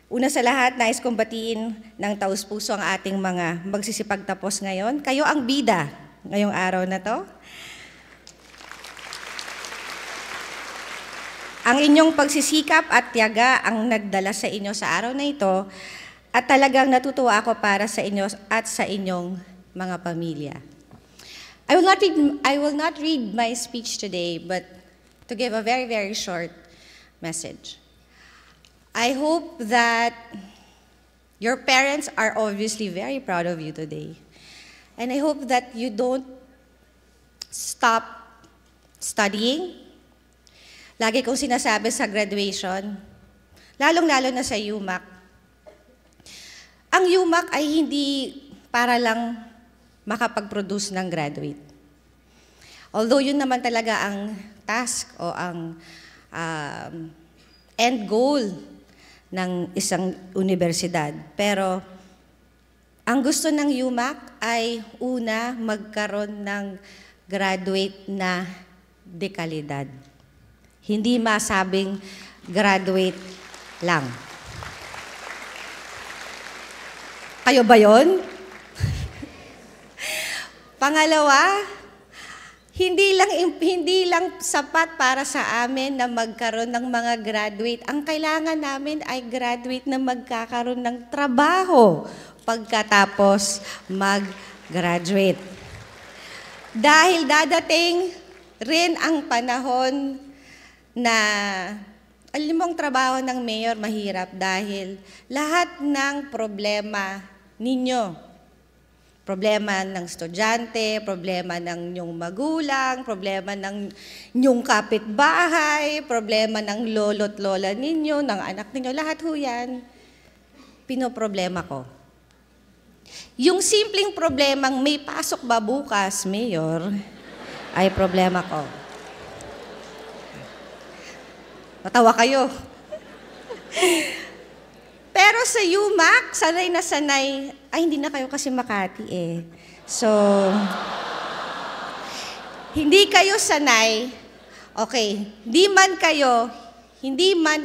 Una sa lahat, nais kong batiin ng taus-puso ang ating mga magsisipagtapos ngayon. Kayo ang bida ngayong araw na to. Ang inyong pagsisikap at tiyaga ang nagdala sa inyo sa araw na ito at talagang natutuwa ako para sa inyo at sa inyong mga pamilya. I will not read my speech today, but to give a very, very short message. I hope that your parents are obviously very proud of you today. And I hope that you don't stop studying. Lagi kong sinasabi sa graduation, lalong-lalo na sa UMAC. Ang UMAC ay hindi para lang makapag-produce ng graduate. Although yun naman talaga ang task o ang end goal ng isang universidad. Pero ang gusto ng UMAC ay una magkaroon ng graduate na dekalidad. Hindi masabing graduate lang. Kayo ba yon? Pangalawa, hindi lang sapat para sa amin na magkaroon ng mga graduate. Ang kailangan namin ay graduate na magkakaroon ng trabaho pagkatapos mag-graduate. Dahil dadating rin ang panahon na alam mong trabaho ng mayor mahirap dahil lahat ng problema ninyo, problema ng estudyante, problema ng inyong magulang, problema ng inyong kapitbahay, problema ng lolo't lola ninyo, ng anak ninyo, lahat ho yan, pinoproblema ko. Yung simpleng problemang may pasok ba bukas, Mayor, ay problema ko. Matawa kayo. Pero sa UMAC, sanay na sanay, ay hindi na kayo kasi Makati eh. So, hindi kayo sanay, okay, hindi man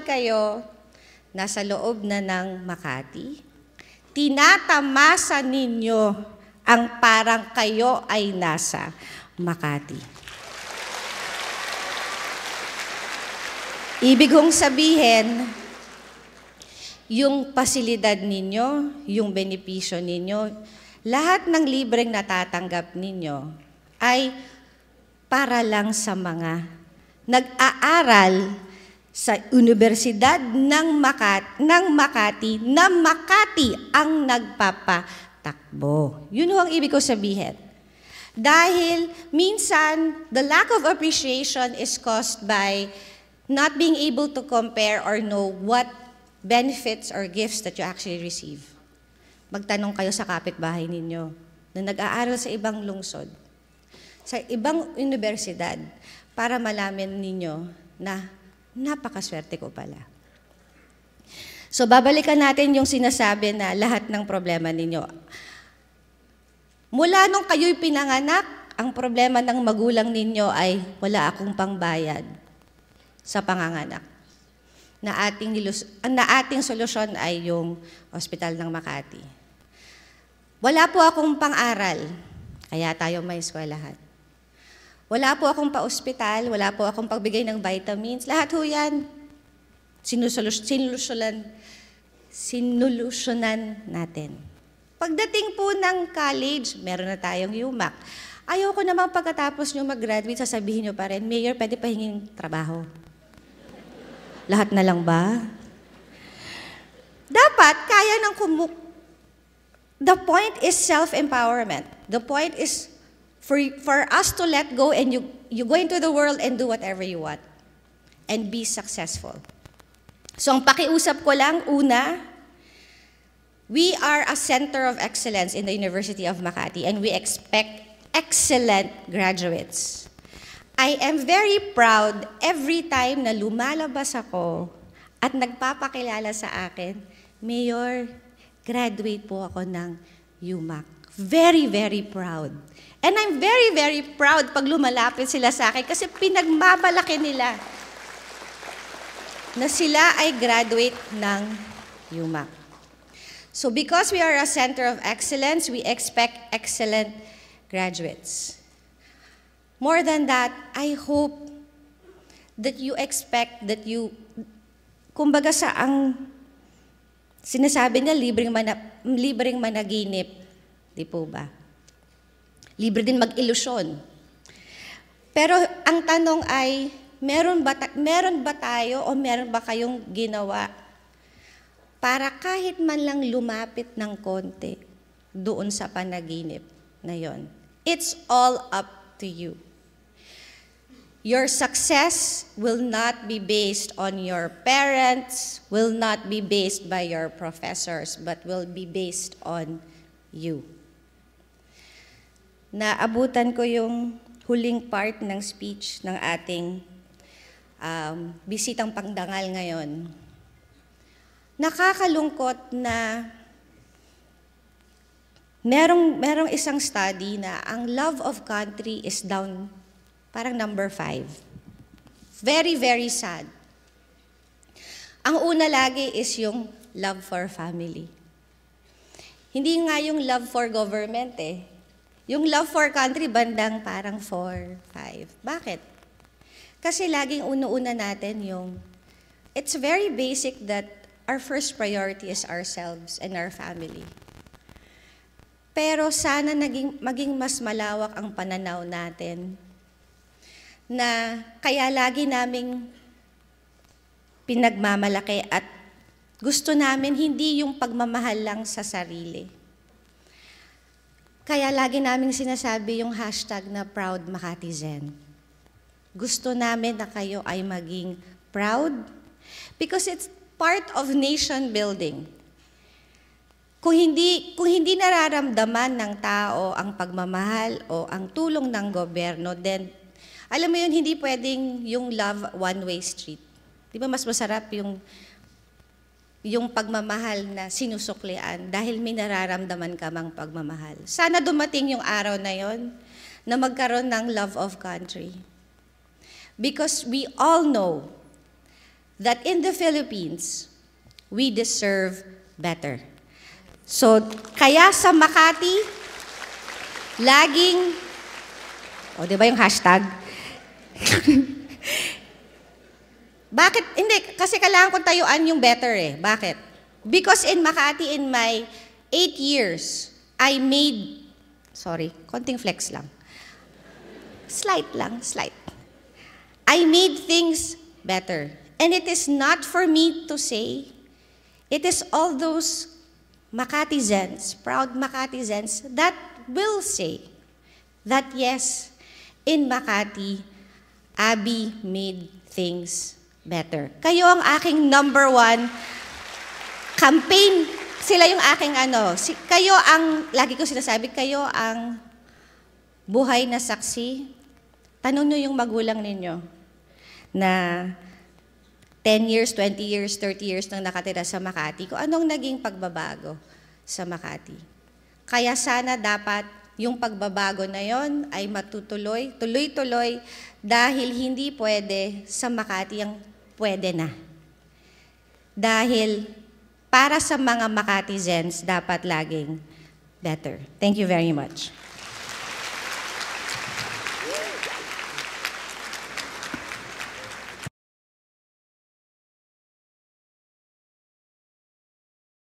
kayo nasa loob na ng Makati, tinatamasa ninyo ang parang kayo ay nasa Makati. Ibig kong sabihin, yung pasilidad ninyo, yung benepisyo ninyo, lahat ng libreng natatanggap ninyo ay para lang sa mga nag-aaral sa Universidad ng Makati na Makati ang nagpapatakbo. Yun ang ibig ko sabihin. Dahil minsan, the lack of appreciation is caused by not being able to compare or know what benefits or gifts that you actually receive. Magtanong kayo sa kapitbahay ninyo na nag-aaral sa ibang lungsod, sa ibang universidad, para malaman ninyo na napakaswerte ko pala. So babalikan natin yung sinasabi na lahat ng problema ninyo. Mula nung kayo'y pinanganak, ang problema ng magulang ninyo ay wala akong pangbayad sa panganganak. Na ating solusyon ay yung Ospital ng Makati. Wala po akong pang-aral, kaya tayo may eskwelahan. Wala po akong pa-ospital, wala po akong pagbigay ng vitamins. Lahat ho yan, sinulusyonan natin. Pagdating po ng college, meron na tayong UMAC. Ayoko naman pagkatapos nyo mag-graduate, sasabihin nyo pa rin, Mayor, pwede pa hinging trabaho. Lahat na lang ba? Dapat, kaya ng The point is self-empowerment. The point is for us to let go and you go into the world and do whatever you want. And be successful. So ang pakiusap ko lang, una, we are a center of excellence in the University of Makati and we expect excellent graduates. I am very proud every time na lumalabas ako at nagpapakilala sa akin, Mayor, graduate po ako ng UMAC. Very, very proud. And I'm very, very proud pag lumalapit sila sa akin kasi pinagmamalaki nila na sila ay graduate ng UMAC. So because we are a center of excellence, we expect excellent graduates. More than that, I hope that you expect that kumbaga sa ang sinasabi niya, libreng managinip, di po ba? Libre din mag-ilusyon. Pero ang tanong ay, meron ba tayo o meron ba kayong ginawa para kahit man lang lumapit ng konti doon sa panaginip na yon? It's all up to you. Your success will not be based on your parents, will not be based by your professors, but will be based on you. Naabutan ko yung huling part ng speech ng ating bisitang pangdangal ngayon. Nakakalungkot na merong isang study na ang love of country is down, parang number 5. Very, very sad. Ang una lagi is yung love for family. Hindi nga yung love for government eh. Yung love for country, bandang parang 4, 5. Bakit? Kasi laging una-una natin it's very basic that our first priority is ourselves and our family. Pero sana maging mas malawak ang pananaw natin na kaya lagi naming pinagmamalaki at gusto namin hindi yung pagmamahal lang sa sarili. Kaya lagi namin sinasabi yung hashtag na Proud Makatizen. Gusto namin na kayo ay maging proud because it's part of nation building. Kung hindi nararamdaman ng tao ang pagmamahal o ang tulong ng gobyerno, then alam mo yun, hindi pwedeng yung love one-way street. Di ba mas masarap yung pagmamahal na sinusuklian dahil may nararamdaman ka mang pagmamahal. Sana dumating yung araw na yon na magkaroon ng love of country. Because we all know that in the Philippines, we deserve better. So, kaya sa Makati, laging, di ba yung hashtag? Bakit? Hindi, kasi kailangan kong tayuan yung better eh. Bakit? Because in Makati, in my 8 years, I made, konting flex lang. Slight. I made things better. And it is not for me to say, it is all those Makatizens, proud Makatizens, that will say that yes, in Makati, Abby made things better. Kayo ang aking number 1 campaign. Sila yung aking kayo ang, lagi ko sinasabi, kayo ang buhay na saksi. Tanong nyo yung magulang ninyo na 10 years, 20 years, 30 years nang nakatira sa Makati, kung anong naging pagbabago sa Makati. Kaya sana dapat yung pagbabago na yon ay matutuloy, tuloy-tuloy, dahil hindi pwede sa Makati ang pwede na. Dahil para sa mga Makatizens, dapat laging better. Thank you very much.